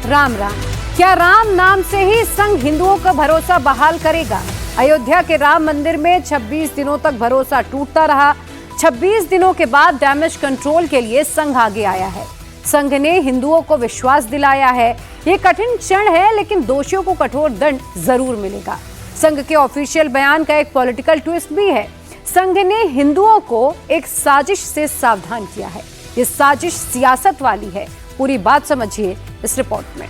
राम राम। क्या राम नाम से ही संघ हिंदुओं का भरोसा बहाल करेगा? अयोध्या के राम मंदिर में 26 दिनों तक भरोसा टूटता रहा। 26 दिनों के बाद डैमेज कंट्रोल के लिए संघ आगे आया है। संघ ने हिंदुओं को विश्वास दिलाया है। ये कठिन क्षण है, लेकिन दोषियों को कठोर दंड जरूर मिलेगा। संघ के ऑफिशियल बयान का एक पॉलिटिकल ट्विस्ट भी है। संघ ने हिंदुओं को एक साजिश से सावधान किया है। ये साजिश सियासत वाली है। पूरी बात समझिए इस रिपोर्ट में।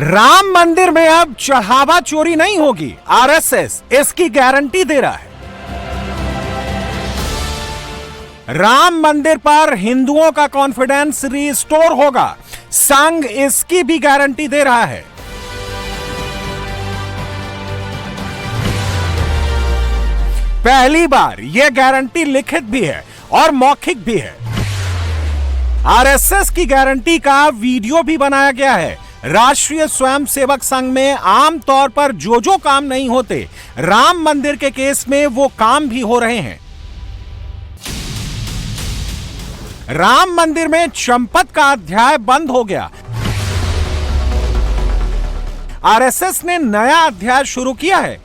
राम मंदिर में अब चढ़ावा चोरी नहीं होगी, आरएसएस इसकी गारंटी दे रहा है। राम मंदिर पर हिंदुओं का कॉन्फिडेंस रिस्टोर होगा, संघ इसकी भी गारंटी दे रहा है। पहली बार यह गारंटी लिखित भी है और मौखिक भी है। आरएसएस की गारंटी का वीडियो भी बनाया गया है। राष्ट्रीय स्वयंसेवक संघ में आमतौर पर जो काम नहीं होते, राम मंदिर के केस में वो काम भी हो रहे हैं। राम मंदिर में चंपत का अध्याय बंद हो गया। आरएसएस ने नया अध्याय शुरू किया है।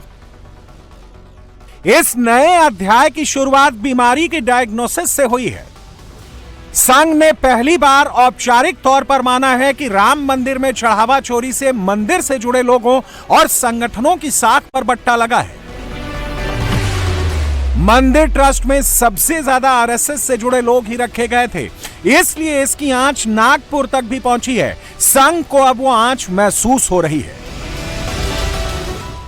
इस नए अध्याय की शुरुआत बीमारी की डायग्नोसिस से हुई है। संघ ने पहली बार औपचारिक तौर पर माना है कि राम मंदिर में चढ़ावा चोरी से मंदिर से जुड़े लोगों और संगठनों की साख पर बट्टा लगा है। मंदिर ट्रस्ट में सबसे ज्यादा आरएसएस से जुड़े लोग ही रखे गए थे, इसलिए इसकी आंच नागपुर तक भी पहुंची है। संघ को अब वो आंच महसूस हो रही है।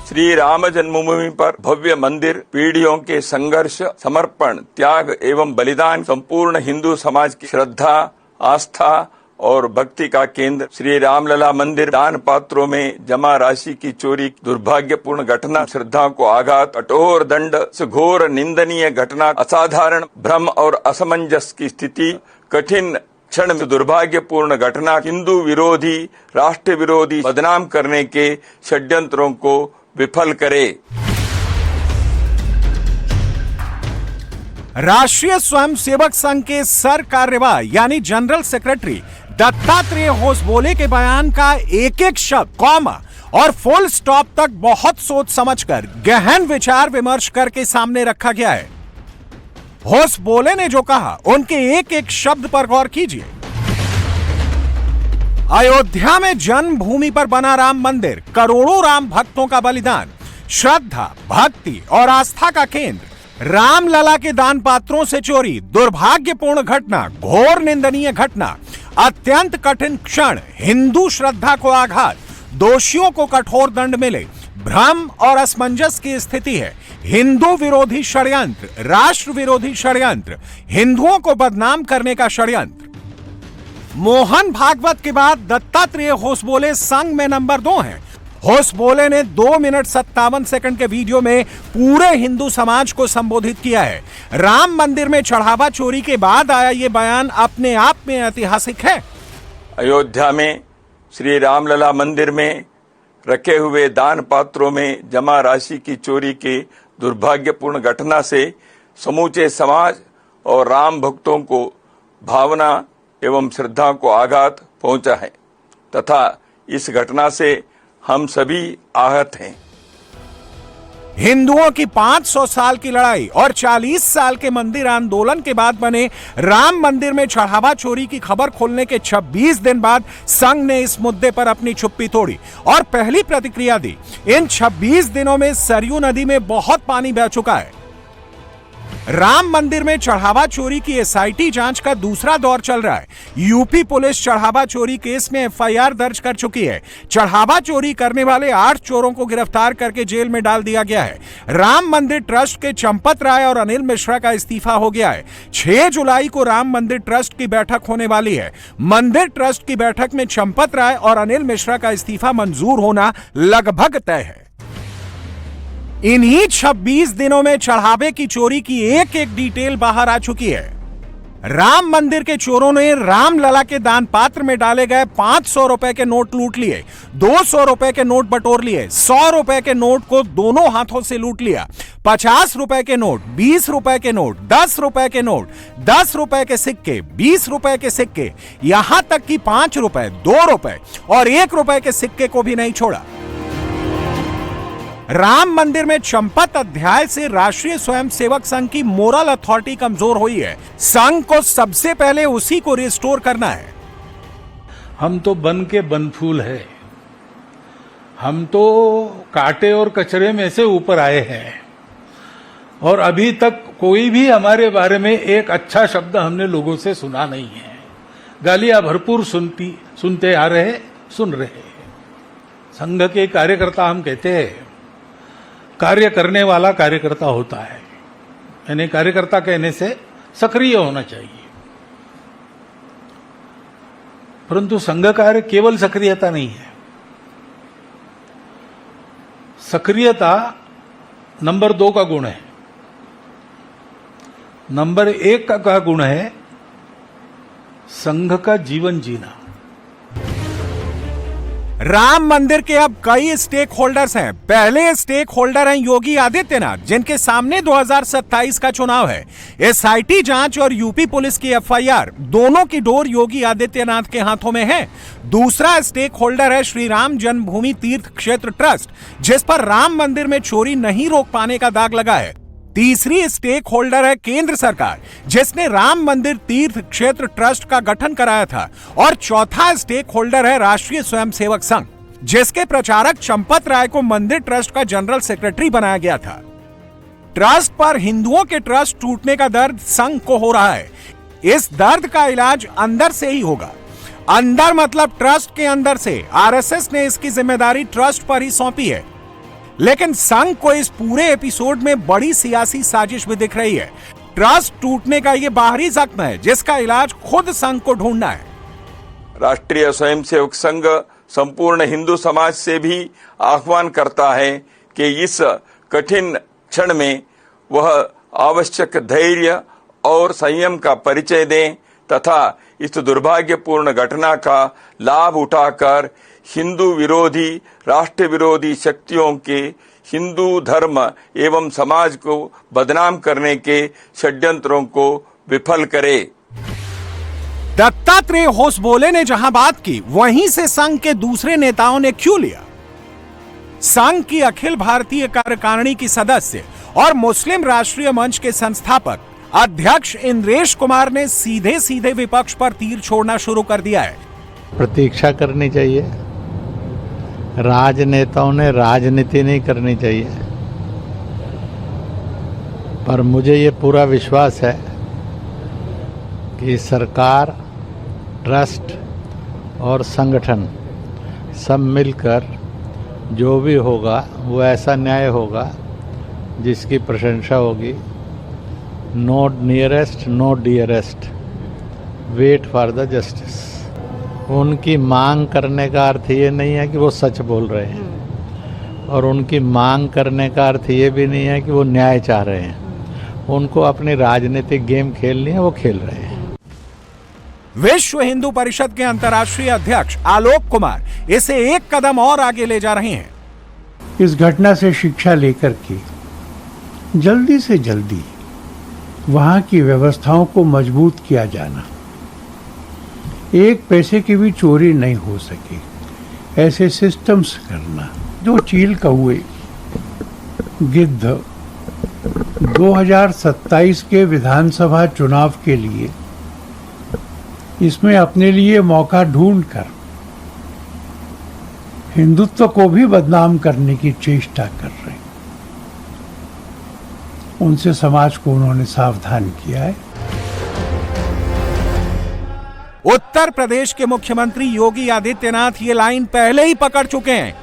श्री राम जन्मभूमि पर भव्य मंदिर पीढ़ियों के संघर्ष, समर्पण, त्याग एवं बलिदान, संपूर्ण हिंदू समाज की श्रद्धा, आस्था और भक्ति का केंद्र। श्री रामलला मंदिर दान पात्रों में जमा राशि की चोरी दुर्भाग्यपूर्ण घटना, श्रद्धा को आघात, कठोर दंड, घोर निंदनीय घटना, असाधारण भ्रम और असमंजस की स्थिति, कठिन क्षण में दुर्भाग्यपूर्ण घटना, हिंदू विरोधी, राष्ट्र विरोधी बदनाम करने के षड्यंत्रों को विफल करे। राष्ट्रीय स्वयंसेवक संघ के सर कार्यवाह यानी जनरल सेक्रेटरी दत्तात्रेय होसबोले के बयान का एक एक शब्द, कॉमा और फुल स्टॉप तक बहुत सोच समझकर गहन विचार विमर्श करके सामने रखा गया है। होसबोले ने जो कहा, उनके एक एक शब्द पर गौर कीजिए। अयोध्या में जन्मभूमि पर बना राम मंदिर, करोड़ों राम भक्तों का बलिदान, श्रद्धा, भक्ति और आस्था का केंद्र। रामलला के दान पात्रों से चोरी, दुर्भाग्यपूर्ण घटना, घोर निंदनीय घटना, अत्यंत कठिन क्षण, हिंदू श्रद्धा को आघात, दोषियों को कठोर दंड मिले, भ्रम और असमंजस की स्थिति है, हिंदू विरोधी षड्यंत्र, राष्ट्र विरोधी षड्यंत्र, हिंदुओं को बदनाम करने का षड्यंत्र। मोहन भागवत के बाद दत्तात्रेय होसबोले संघ में नंबर 2 हैं। होसबोले ने 2 मिनट 57 सेकंड के वीडियो में पूरे हिंदू समाज को संबोधित किया है। राम मंदिर में चढ़ावा चोरी के बाद आया ये बयान अपने आप में ऐतिहासिक है। अयोध्या में श्री रामलला मंदिर में रखे हुए दान पात्रों में जमा राशि की चोरी की दुर्भाग्यपूर्ण घटना से समूचे समाज और राम भक्तों को भावना एवं श्रद्धा को आघात पहुंचा है तथा इस घटना से हम सभी आहत हैं। हिंदुओं की 500 साल की लड़ाई और 40 साल के मंदिर आंदोलन के बाद बने राम मंदिर में चढ़ावा चोरी की खबर खोलने के 26 दिन बाद संघ ने इस मुद्दे पर अपनी चुप्पी तोड़ी और पहली प्रतिक्रिया दी। इन 26 दिनों में सरयू नदी में बहुत पानी बह चुका है। राम मंदिर में चढ़ावा चोरी की एसआईटी जांच का दूसरा दौर चल रहा है। यूपी पुलिस चढ़ावा चोरी केस में एफआईआर दर्ज कर चुकी है। चढ़ावा चोरी करने वाले 8 चोरों को गिरफ्तार करके जेल में डाल दिया गया है। राम मंदिर ट्रस्ट के चंपत राय और अनिल मिश्रा का इस्तीफा हो गया है। 6 जुलाई को राम मंदिर ट्रस्ट की बैठक होने वाली है। मंदिर ट्रस्ट की बैठक में चंपत राय और अनिल मिश्रा का इस्तीफा मंजूर होना लगभग तय है। इन्हीं 26 दिनों में चढ़ावे की चोरी की एक एक डिटेल बाहर आ चुकी है। राम मंदिर के चोरों ने रामलला के दान पात्र में डाले गए 500 रुपए के नोट लूट लिए, 200 रुपए के नोट बटोर लिए, 100 रुपए के नोट को दोनों हाथों से लूट लिया, 50 रुपए के नोट, 20 रुपए के नोट, 10 रुपए के नोट, 10 रुपए के सिक्के, 20 रुपए के सिक्के, यहां तक कि 5 रुपए, 2 रुपए और 1 रुपए के सिक्के को भी नहीं छोड़ा। राम मंदिर में चंपत अध्याय से राष्ट्रीय स्वयंसेवक संघ की मोरल अथॉरिटी कमजोर हुई है। संघ को सबसे पहले उसी को रिस्टोर करना है। हम तो बन के बनफूल है, हम तो कांटे और कचरे में से ऊपर आए हैं और अभी तक कोई भी हमारे बारे में एक अच्छा शब्द हमने लोगों से सुना नहीं है। गालियां भरपूर सुनते आ रहे, सुन रहे। संघ के कार्यकर्ता हम कहते हैं, कार्य करने वाला कार्यकर्ता होता है, यानी कार्यकर्ता कहने से सक्रिय होना चाहिए। परंतु संघ कार्य केवल सक्रियता नहीं है। सक्रियता नंबर 2 का गुण है। नंबर 1 का गुण है संघ का जीवन जीना। राम मंदिर के अब कई स्टेक होल्डर्स हैं। पहले स्टेक होल्डर हैं योगी आदित्यनाथ, जिनके सामने 2027 का चुनाव है। एसआईटी जांच और यूपी पुलिस की एफआईआर, दोनों की डोर योगी आदित्यनाथ के हाथों में है। दूसरा स्टेक होल्डर है श्री राम जन्मभूमि तीर्थ क्षेत्र ट्रस्ट, जिस पर राम मंदिर में चोरी नहीं रोक पाने का दाग लगा है। तीसरी स्टेक होल्डर है केंद्र सरकार, जिसने राम मंदिर तीर्थ क्षेत्र ट्रस्ट का गठन कराया था। और चौथा स्टेक होल्डर है राष्ट्रीय स्वयंसेवक संघ, जिसके प्रचारक चंपत राय को मंदिर ट्रस्ट का जनरल सेक्रेटरी बनाया गया था। ट्रस्ट पर हिंदुओं के ट्रस्ट टूटने का दर्द संघ को हो रहा है। इस दर्द का इलाज अंदर से ही होगा। अंदर मतलब ट्रस्ट के अंदर से। आरएसएस ने इसकी जिम्मेदारी ट्रस्ट पर ही सौंपी है। लेकिन संघ को इस पूरे एपिसोड में बड़ी सियासी साजिश भी दिख रही है। ट्रस्ट टूटने का यह बाहरी जख्म है, जिसका इलाज खुद संघ को ढूंढना है। राष्ट्रीय स्वयंसेवक संघ संपूर्ण हिंदू समाज से भी आह्वान करता है कि इस कठिन क्षण में वह आवश्यक धैर्य और संयम का परिचय दें तथा इस दुर्भाग्यपूर्ण घटना का लाभ उठाकर हिंदू विरोधी, राष्ट्र विरोधी शक्तियों के हिंदू धर्म एवं समाज को बदनाम करने के षड्यंत्रों को विफल करे। दत्तात्रेय होसबोले ने जहां बात की, वहीं से संघ के दूसरे नेताओं ने क्यों लिया। संघ की अखिल भारतीय कार्यकारिणी की सदस्य और मुस्लिम राष्ट्रीय मंच के संस्थापक अध्यक्ष इंद्रेश कुमार ने सीधे सीधे विपक्ष पर तीर छोड़ना शुरू कर दिया है। प्रतीक्षा करनी चाहिए, राजनेताओं ने राजनीति नहीं करनी चाहिए। पर मुझे ये पूरा विश्वास है कि सरकार, ट्रस्ट और संगठन सब मिलकर जो भी होगा वो ऐसा न्याय होगा जिसकी प्रशंसा होगी। No nearest, no dearest, wait for the justice. उनकी मांग करने का अर्थ ये नहीं है कि वो सच बोल रहे हैं और उनकी मांग करने का अर्थ ये भी नहीं है कि वो न्याय चाह रहे हैं। उनको अपनी राजनीतिक गेम खेलनी है, वो खेल रहे हैं। विश्व हिंदू परिषद के अंतर्राष्ट्रीय अध्यक्ष आलोक कुमार इसे एक कदम और आगे ले जा रहे हैं। इस घटना से शिक्षा लेकर के जल्दी से जल्दी वहां की व्यवस्थाओं को मजबूत किया जाना, एक पैसे की भी चोरी नहीं हो सके ऐसे सिस्टम्स करना। जो चील कौए, गिद्ध 2027 के विधानसभा चुनाव के लिए इसमें अपने लिए मौका ढूंढकर हिंदुत्व को भी बदनाम करने की चेष्टा कर रहे हैं, उनसे समाज को उन्होंने सावधान किया है। उत्तर प्रदेश के मुख्यमंत्री योगी आदित्यनाथ ये लाइन पहले ही पकड़ चुके हैं।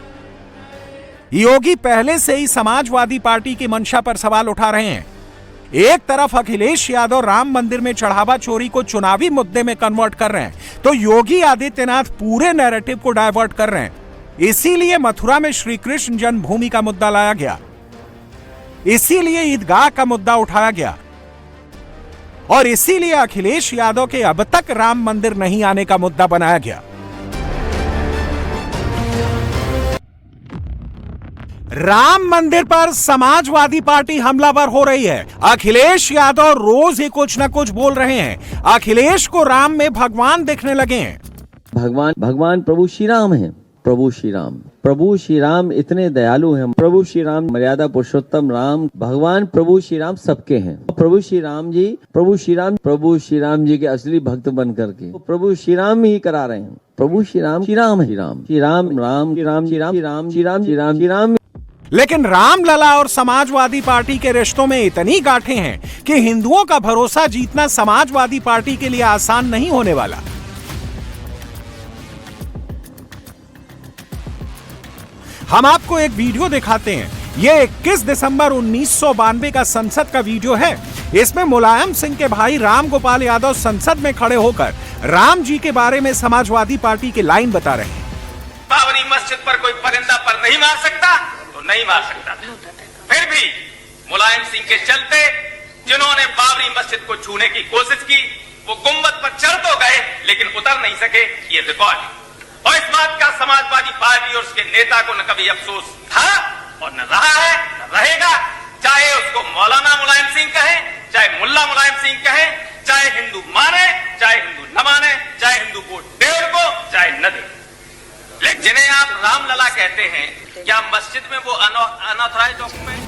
योगी पहले से ही समाजवादी पार्टी की मंशा पर सवाल उठा रहे हैं। एक तरफ अखिलेश यादव राम मंदिर में चढ़ावा चोरी को चुनावी मुद्दे में कन्वर्ट कर रहे हैं, तो योगी आदित्यनाथ पूरे नैरेटिव को डायवर्ट कर रहे हैं। इसीलिए मथुरा में श्री कृष्ण जन्मभूमि का मुद्दा लाया गया, इसीलिए ईदगाह का मुद्दा उठाया गया। और इसीलिए अखिलेश यादव के अब तक राम मंदिर नहीं आने का मुद्दा बनाया गया। राम मंदिर पर समाजवादी पार्टी हमलावर हो रही है। अखिलेश यादव रोज ही कुछ न कुछ बोल रहे हैं। अखिलेश को राम में भगवान दिखने लगे हैं। भगवान प्रभु श्री राम हैं। प्रभु श्री राम इतने दयालु हैं। प्रभु श्री राम मर्यादा पुरुषोत्तम राम, भगवान प्रभु श्री राम सबके हैं। प्रभु श्री राम जी के असली भक्त बन करके प्रभु श्री राम ही करा रहे हैं। प्रभु श्री राम। लेकिन रामलला और समाजवादी पार्टी के रिश्तों में इतनी गांठें हैं कि हिंदुओं का भरोसा जीतना समाजवादी पार्टी के लिए आसान नहीं होने वाला। हम आपको एक वीडियो दिखाते हैं। यह 21 दिसंबर 1992 का संसद का वीडियो है। इसमें मुलायम सिंह के भाई राम गोपाल यादव संसद में खड़े होकर राम जी के बारे में समाजवादी पार्टी की लाइन बता रहे हैं। बाबरी मस्जिद पर कोई परिंदा पर नहीं मार सकता तो नहीं मार सकता। फिर भी मुलायम सिंह के चलते जिन्होंने बाबरी मस्जिद को छूने की कोशिश की, वो गुंबद पर चढ़ तो गए लेकिन उतर नहीं सके। ये रिकॉर्ड है। और इस बात का समाजवादी पार्टी और उसके नेता को न कभी अफसोस था और न रहा है न रहेगा। चाहे उसको मौलाना मुलायम सिंह कहें, चाहे मुल्ला मुलायम सिंह कहें, चाहे हिंदू माने, चाहे हिंदू न माने, चाहे हिंदू वोट दे उनको, चाहे न दे। लेकिन जिन्हें आप रामलला कहते हैं, क्या मस्जिद में वो अनऑथराइज्ड डॉक्यूमेंट?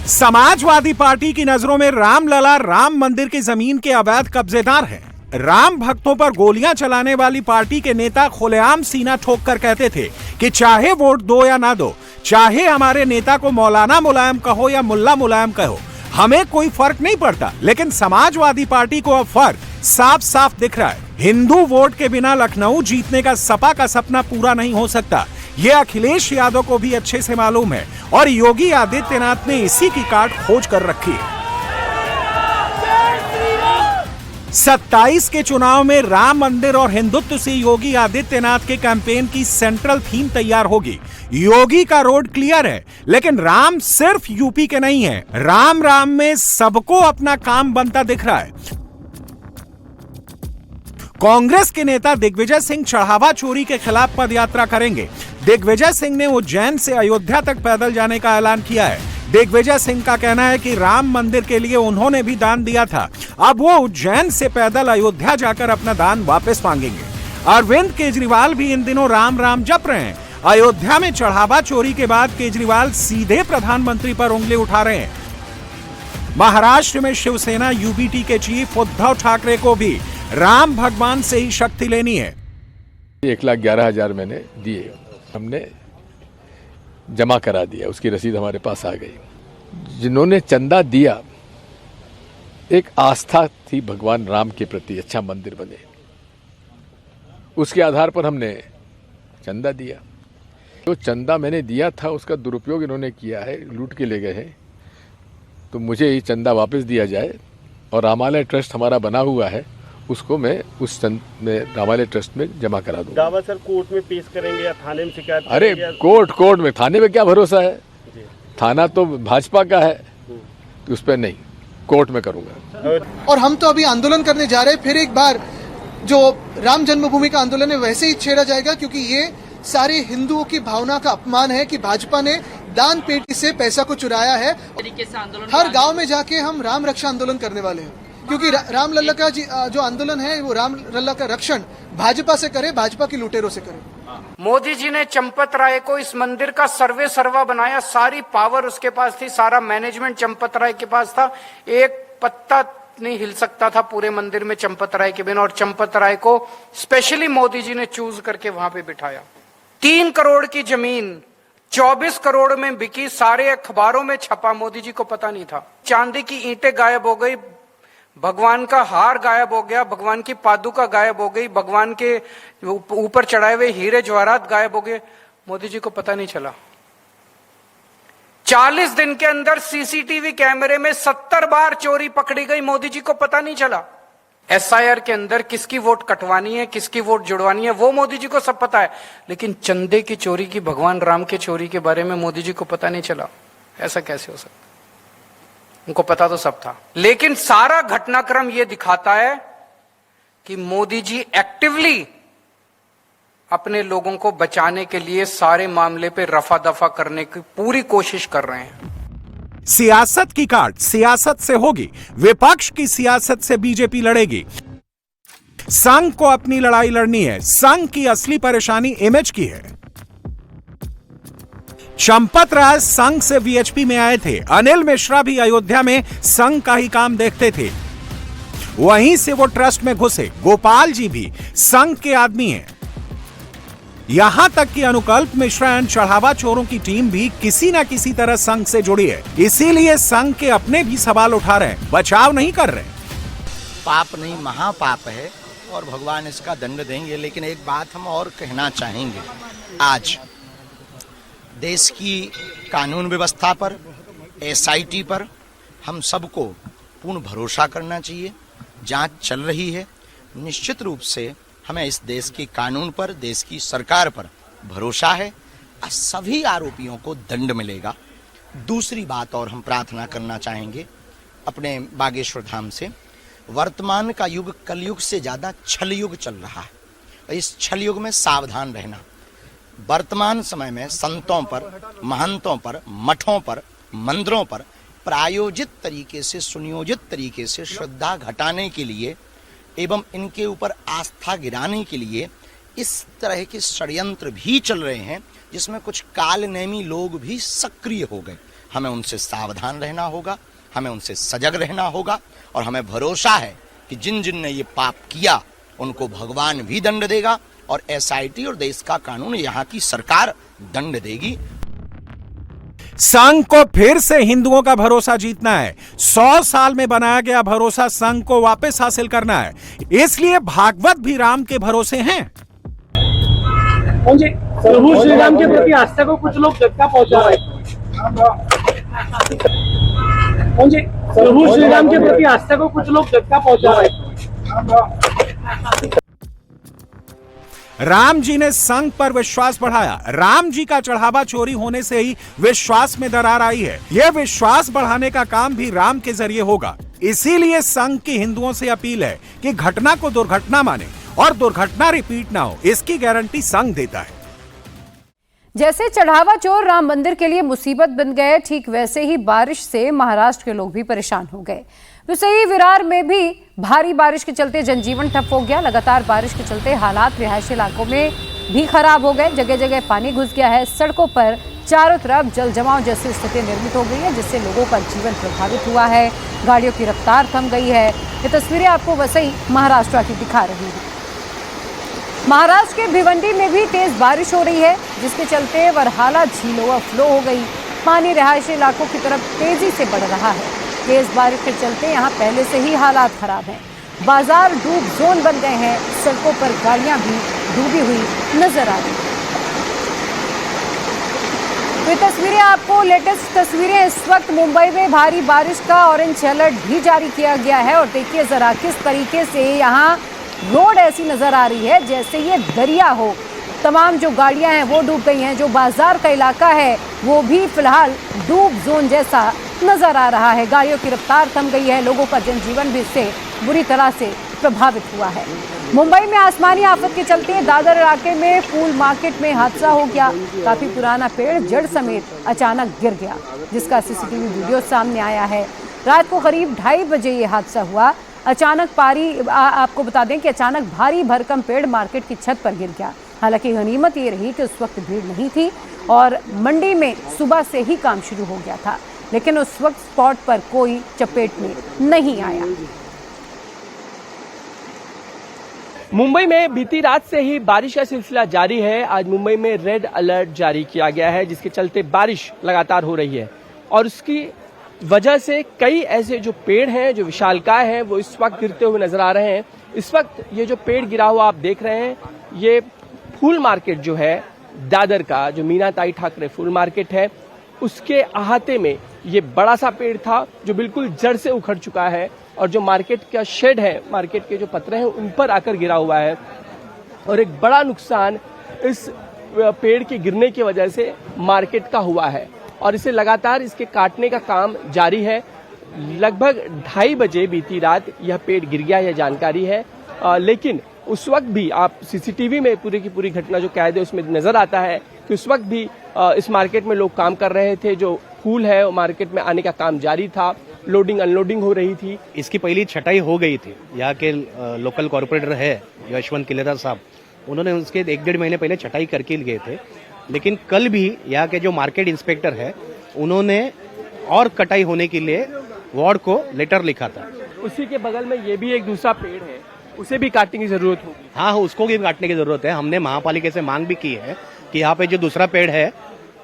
समाजवादी पार्टी की नजरों में रामलला राम मंदिर की जमीन के अवैध कब्जेदार हैं। राम भक्तों पर गोलियां चलाने वाली पार्टी के नेता खुलेआम सीना ठोक कर कहते थे कि चाहे वोट दो या ना दो, चाहे हमारे नेता को मौलाना मुलायम कहो या मुल्ला मुलायम कहो, हमें कोई फर्क नहीं पड़ता। लेकिन समाजवादी पार्टी को अब फर्क साफ साफ दिख रहा है। हिंदू वोट के बिना लखनऊ जीतने का सपा का सपना पूरा नहीं हो सकता। यह अखिलेश यादव को भी अच्छे से मालूम है और योगी आदित्यनाथ ने इसी की काट खोज कर रखी है। 27 के चुनाव में राम मंदिर और हिंदुत्व से योगी आदित्यनाथ के कैंपेन की सेंट्रल थीम तैयार होगी। योगी का रोड क्लियर है, लेकिन राम सिर्फ यूपी के नहीं है। राम राम में सबको अपना काम बनता दिख रहा है। कांग्रेस के नेता दिग्विजय सिंह चढ़ावा चोरी के खिलाफ पदयात्रा करेंगे। दिग्विजय सिंह ने उज्जैन से अयोध्या तक पैदल जाने का ऐलान किया है। दिग्विजय सिंह का कहना है कि राम मंदिर के लिए उन्होंने भी दान दिया था, अब वो उज्जैन से पैदल अयोध्या जाकर अपना दान वापस मांगेंगे। अरविंद केजरीवाल भी इन दिनों राम राम जप रहे हैं। अयोध्या में चढ़ावा चोरी के बाद केजरीवाल सीधे प्रधानमंत्री पर उंगली उठा रहे हैं। महाराष्ट्र में शिवसेना यूबीटी के चीफ उद्धव ठाकरे को भी राम भगवान से ही शक्ति लेनी है। 1,11,000 मैंने दिए, हमने जमा करा दिया, उसकी रसीद हमारे पास आ गई। जिन्होंने चंदा दिया, एक आस्था थी भगवान राम के प्रति, अच्छा मंदिर बने, उसके आधार पर हमने चंदा दिया। जो चंदा मैंने दिया था उसका दुरुपयोग इन्होंने किया है, लूट के ले गए हैं, तो मुझे ये चंदा वापस दिया जाए। और रामालय ट्रस्ट हमारा बना हुआ है, उसको मैं उस में रामालय ट्रस्ट में जमा करा दूंगा। दावा सर कोर्ट में पेश करेंगे या थाने में शिकायत? अरे कोर्ट में, थाने में क्या भरोसा है? थाना तो भाजपा का है, तो उस पर नहीं, कोर्ट में करूंगा। और हम तो अभी आंदोलन करने जा रहे हैं। फिर एक बार जो राम जन्मभूमि का आंदोलन है वैसे ही छेड़ा जाएगा, क्योंकि ये सारे हिंदुओं की भावना का अपमान है कि भाजपा ने दान पेटी से पैसा को चुराया है। हर गांव में जाके हम राम रक्षा आंदोलन करने वाले हैं, क्योंकि रामलला का जो आंदोलन है वो रामलला का रक्षण भाजपा से करे, भाजपा की लुटेरों से करे। मोदी जी ने चंपत राय को इस मंदिर का सर्वे सर्वा बनाया, सारी पावर उसके पास थी, सारा मैनेजमेंट चंपत राय के पास था। एक पत्ता नहीं हिल सकता था पूरे मंदिर में चंपत राय के बिना, और चंपत राय को स्पेशली मोदी जी ने चूज करके वहां पे बिठाया। 3 करोड़ की जमीन 24 करोड़ में बिकी, सारे अखबारों में छपा, मोदी जी को पता नहीं था। चांदी की ईंटें गायब हो गई, भगवान का हार गायब हो गया, भगवान की पादुका गायब हो गई, भगवान के ऊपर चढ़ाए हुए हीरे जवाहरात गायब हो गए, मोदी जी को पता नहीं चला। 40 दिन के अंदर सीसीटीवी कैमरे में 70 बार चोरी पकड़ी गई, मोदी जी को पता नहीं चला। एसआईआर के अंदर किसकी वोट कटवानी है, किसकी वोट जुड़वानी है, वो मोदी जी को सब पता है, लेकिन चंदे की चोरी की, भगवान राम के चोरी के बारे में मोदी जी को पता नहीं चला। ऐसा कैसे हो सकता? उनको पता तो सब था, लेकिन सारा घटनाक्रम ये दिखाता है कि मोदी जी एक्टिवली अपने लोगों को बचाने के लिए सारे मामले पे रफा दफा करने की पूरी कोशिश कर रहे हैं। सियासत की काट सियासत से होगी, विपक्ष की सियासत से बीजेपी लड़ेगी। संघ को अपनी लड़ाई लड़नी है। संघ की असली परेशानी इमेज की है। चंपत राय संघ से वीएचपी में आए थे। अनिल मिश्रा भी अयोध्या में संघ का ही काम देखते थे, वहीं से वो ट्रस्ट में घुसे। गोपाल जी भी संघ के आदमी हैं। यहां तक कि अनुकल्प मिश्रा एंड चढ़ावा चोरों की टीम भी किसी न किसी तरह संघ से जुड़ी है। इसीलिए संघ के अपने भी सवाल उठा रहे हैं, बचाव नहीं कर रहे। पाप नहीं महापाप है और भगवान इसका दंड देंगे। लेकिन एक बात हम और कहना चाहेंगे, आज देश की कानून व्यवस्था पर, एसआईटी पर हम सबको पूर्ण भरोसा करना चाहिए। जांच चल रही है, निश्चित रूप से हमें इस देश के कानून पर, देश की सरकार पर भरोसा है। सभी आरोपियों को दंड मिलेगा। दूसरी बात और हम प्रार्थना करना चाहेंगे अपने बागेश्वर धाम से, वर्तमान का युग कलयुग से ज्यादा छल युग चल रहा है। इस छल युग में सावधान रहना। वर्तमान समय में संतों पर, महंतों पर, मठों पर, मंदिरों पर प्रायोजित तरीके से, सुनियोजित तरीके से श्रद्धा घटाने के लिए एवं इनके ऊपर आस्था गिराने के लिए इस तरह के षड्यंत्र भी चल रहे हैं, जिसमें कुछ कालनेमी लोग भी सक्रिय हो गए। हमें उनसे सावधान रहना होगा, हमें उनसे सजग रहना होगा और हमें भरोसा है कि जिन जिन ने ये पाप किया उनको भगवान भी दंड देगा और एसआईटी और देश का कानून, यहाँ की सरकार दंड देगी। संघ को फिर से हिंदुओं का भरोसा जीतना है। 100 साल में बनाया गया भरोसा संघ को वापस हासिल करना है। इसलिए भागवत भी राम के भरोसे हैं। प्रभु श्री राम के प्रति आस्था को कुछ लोग धक्का पहुंचा रहे हैं। प्रभु श्री राम के प्रति आस्था को कुछ लोग धक्का पहुंचा रहे हैं। राम जी ने संघ पर विश्वास बढ़ाया। राम जी का चढ़ावा चोरी होने से ही विश्वास में दरार आई है। यह विश्वास बढ़ाने का काम भी राम के जरिए होगा। इसीलिए संघ की हिंदुओं से अपील है कि घटना को दुर्घटना माने और दुर्घटना रिपीट ना हो, इसकी गारंटी संघ देता है। जैसे चढ़ावा चोर राम मंदिर के लिए मुसीबत बन गए, ठीक वैसे ही बारिश से महाराष्ट्र के लोग भी परेशान हो गए। वैसे ही विरार में भी भारी बारिश के चलते जनजीवन ठप हो गया। लगातार बारिश के चलते हालात रिहायशी इलाकों में भी खराब हो गए। जगह जगह पानी घुस गया है। सड़कों पर चारों तरफ जल जमाव जैसी स्थिति निर्मित हो गई है, जिससे लोगों का जीवन प्रभावित हुआ है। गाड़ियों की रफ्तार थम गई है। ये तस्वीरें आपको वैसे ही महाराष्ट्र की दिखा रही है। महाराष्ट्र के भिवंडी में भी तेज बारिश हो रही है, जिसके चलते वरहाला झील ओवरफ्लो हो गई। पानी रिहायशी इलाकों की तरफ तेजी से बढ़ रहा है। तेज बारिश के चलते यहां पहले से ही हालात खराब हैं। बाजार डूब जोन बन गए हैं। सड़कों पर गाड़ियां भी डूबी हुई नजर आ रही हैं। तो ये तस्वीरें आपको लेटेस्ट तस्वीरें। इस वक्त मुंबई में भारी बारिश का ऑरेंज अलर्ट भी जारी किया गया है और देखिए जरा किस तरीके से यहाँ रोड ऐसी नजर आ रही है जैसे ये दरिया हो। तमाम जो गाड़ियां हैं वो डूब गई हैं। जो बाजार का इलाका है वो भी फिलहाल डूब जोन जैसा नजर आ रहा है। गाड़ियों की रफ्तार थम गई है। लोगों का जनजीवन भी इससे बुरी तरह से प्रभावित हुआ है। मुंबई में आसमानी आफत के चलते दादर इलाके में फूल मार्केट में हादसा हो गया। काफी पुराना पेड़ जड़ समेत अचानक गिर गया, जिसका सीसीटीवी वीडियो सामने आया है। रात को करीब 2:30 बजे ये हादसा हुआ। अचानक आपको बता दें कि अचानक भारी भरकम पेड़ मार्केट की छत पर गिर गया। हालांकि गनीमत ये रही कि उस वक्त भीड़ नहीं थी और मंडी में सुबह से ही काम शुरू हो गया था, लेकिन उस वक्त स्पॉट पर कोई चपेट में नहीं आया। मुंबई में बीती रात से ही बारिश का सिलसिला जारी है। आज मुंबई में रेड अलर्ट जारी किया गया है, जिसके चलते बारिश लगातार हो रही है और उसकी वजह से कई ऐसे जो पेड़ हैं, जो विशालकाय हैं, वो इस वक्त गिरते हुए नजर आ रहे हैं। इस वक्त ये जो पेड़ गिरा हुआ आप देख रहे हैं, ये फूल मार्केट जो है दादर का, जो मीनाताई ठाकरे फूल मार्केट है, उसके अहाते में ये बड़ा सा पेड़ था जो बिल्कुल जड़ से उखड़ चुका है और जो मार्केट का शेड है, मार्केट के जो पतरे हैं, उन पर आकर गिरा हुआ है और एक बड़ा नुकसान इस पेड़ के गिरने की वजह से मार्केट का हुआ है और इसे लगातार इसके काटने का काम जारी है। लगभग 2:30 बजे बीती रात यह पेड़ गिर गया, यह जानकारी है। लेकिन उस वक्त भी आप सीसीटीवी में पूरी की पूरी घटना जो कैद है उसमें नजर आता है कि उस वक्त भी इस मार्केट में लोग काम कर रहे थे। जो फूल है वो मार्केट में आने का काम जारी था, लोडिंग अनलोडिंग हो रही थी। इसकी पहली छटाई हो गई थी। यहाँ के लोकल कॉर्पोरेटर है यशवंत किलेरा साहब, उन्होंने उसके 1-1.5 महीने पहले छटाई करके गए थे। लेकिन कल भी यहाँ के जो मार्केट इंस्पेक्टर है उन्होंने और कटाई होने के लिए वार्ड को लेटर लिखा था। उसी के बगल में ये भी एक दूसरा पेड़ है, उसे भी काटने की जरूरत होगी। हाँ, उसको भी काटने की जरूरत है। हमने महापालिका से मांग भी की है कि यहाँ पे जो दूसरा पेड़ है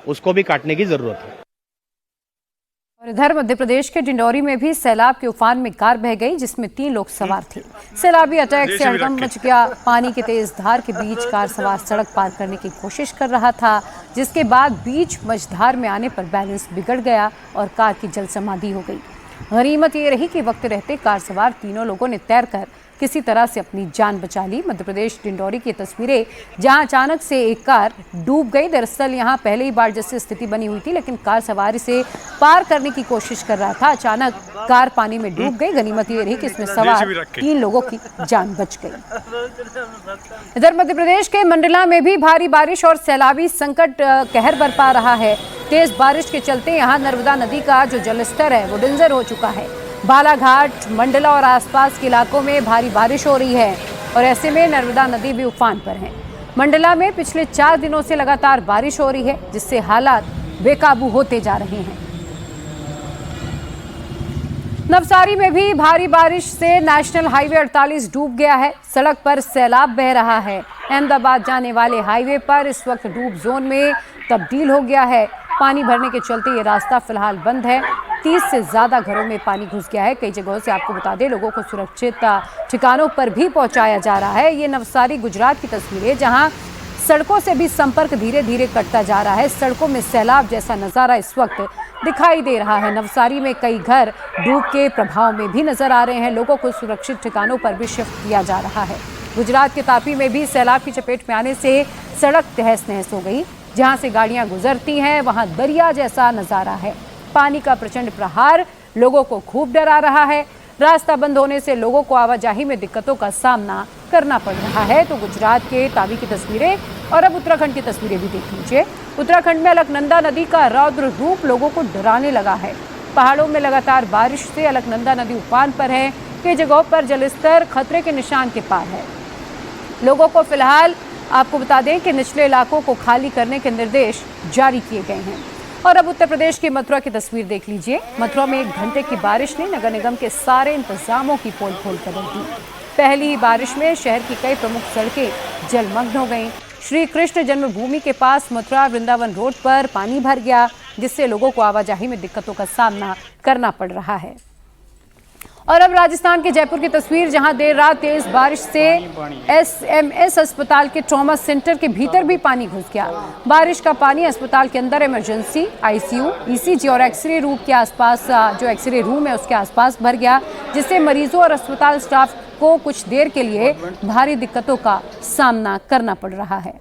उसको भी काटने की जरूरत है। और इधर मध्य प्रदेश के डिंडौरी में भी सैलाब के उफान में कार बह गई जिसमें 3 लोग सवार थे। सैलाबी अटैक से हड़कंप मच गया। पानी के तेज धार के बीच कार सवार सड़क पार करने की कोशिश कर रहा था, जिसके बाद बीच मझधार में आने पर बैलेंस बिगड़ गया और कार की जल समाधि हो गई। गनीमत ये रही कि वक्त रहते कार सवार तीनों लोगों ने तैरकर किसी तरह से अपनी जान बचा ली। मध्य प्रदेश डिंडौरी की तस्वीरें जहां अचानक से एक कार डूब गई। दरअसल यहां पहले ही बार जैसी स्थिति बनी हुई थी, लेकिन कार सवारी से पार करने की कोशिश कर रहा था। अचानक कार पानी में डूब गई। गनीमत ये रही कि इसमें सवार 3 लोगों की जान बच गई। इधर मध्य प्रदेश के मंडला में भी भारी बारिश और सैलाबी संकट कहर बरपा रहा है। तेज बारिश के चलते यहाँ नर्मदा नदी का जो जलस्तर है वो डेंजर हो चुका है। बालाघाट, मंडला और आसपास के इलाकों में भारी बारिश हो रही है और ऐसे में नर्मदा नदी भी उफान पर है। मंडला में पिछले 4 दिनों से लगातार बारिश हो रही है, जिससे हालात बेकाबू होते जा रहे हैं। नवसारी में भी भारी बारिश से नेशनल हाईवे 48 डूब गया है। सड़क पर सैलाब बह रहा है। अहमदाबाद जाने वाले हाईवे पर इस वक्त डूब जोन में तब्दील हो गया है। पानी भरने के चलते ये रास्ता फिलहाल बंद है। 30 से ज्यादा घरों में पानी घुस गया है। कई जगहों से आपको बता दें लोगों को सुरक्षित ठिकानों पर भी पहुंचाया जा रहा है। ये नवसारी गुजरात की तस्वीरें जहां सड़कों से भी संपर्क धीरे धीरे कटता जा रहा है। सड़कों में सैलाब जैसा नजारा इस वक्त दिखाई दे रहा है। नवसारी में कई घर डूब के प्रभाव में भी नजर आ रहे हैं। लोगों को सुरक्षित ठिकानों पर भी शिफ्ट किया जा रहा है। गुजरात के तापी में भी सैलाब की चपेट में आने से सड़क तहस नहस हो गई। जहां से गाड़ियां गुजरती हैं वहां दरिया जैसा नजारा है। पानी का प्रचंड प्रहार लोगों को खूब डरा रहा है। रास्ता बंद होने से लोगों को आवाजाही में दिक्कतों का सामना करना पड़ रहा है। तो गुजरात के तावी की तस्वीरें और अब उत्तराखंड की तस्वीरें भी देख लीजिए। उत्तराखंड में अलकनंदा नदी का रौद्र रूप लोगों को डराने लगा है। पहाड़ों में लगातार बारिश से अलकनंदा नदी उफान पर है। कई जगहों पर जलस्तर खतरे के निशान के पार है। लोगों को फिलहाल आपको बता दें कि निचले इलाकों को खाली करने के निर्देश जारी किए गए हैं। और अब उत्तर प्रदेश की मथुरा की तस्वीर देख लीजिए। मथुरा में 1 घंटे की बारिश ने नगर निगम के सारे इंतजामों की पोल खोल कर रख दी। पहली ही बारिश में शहर की कई प्रमुख सड़कें जलमग्न हो गईं। श्री कृष्ण जन्मभूमि के पास मथुरा वृंदावन रोड पर पानी भर गया, जिससे लोगों को आवाजाही में दिक्कतों का सामना करना पड़ रहा है। और अब राजस्थान के जयपुर की तस्वीर जहां देर रात तेज बारिश से SMS अस्पताल के ट्रॉमा सेंटर के भीतर भी पानी घुस गया। बारिश का पानी अस्पताल के अंदर इमरजेंसी, ICU, ECG और एक्सरे रूम के आसपास जो एक्सरे रूम है उसके आसपास भर गया, जिससे मरीजों और अस्पताल स्टाफ को कुछ देर के लिए भारी दिक्कतों का सामना करना पड़ रहा है।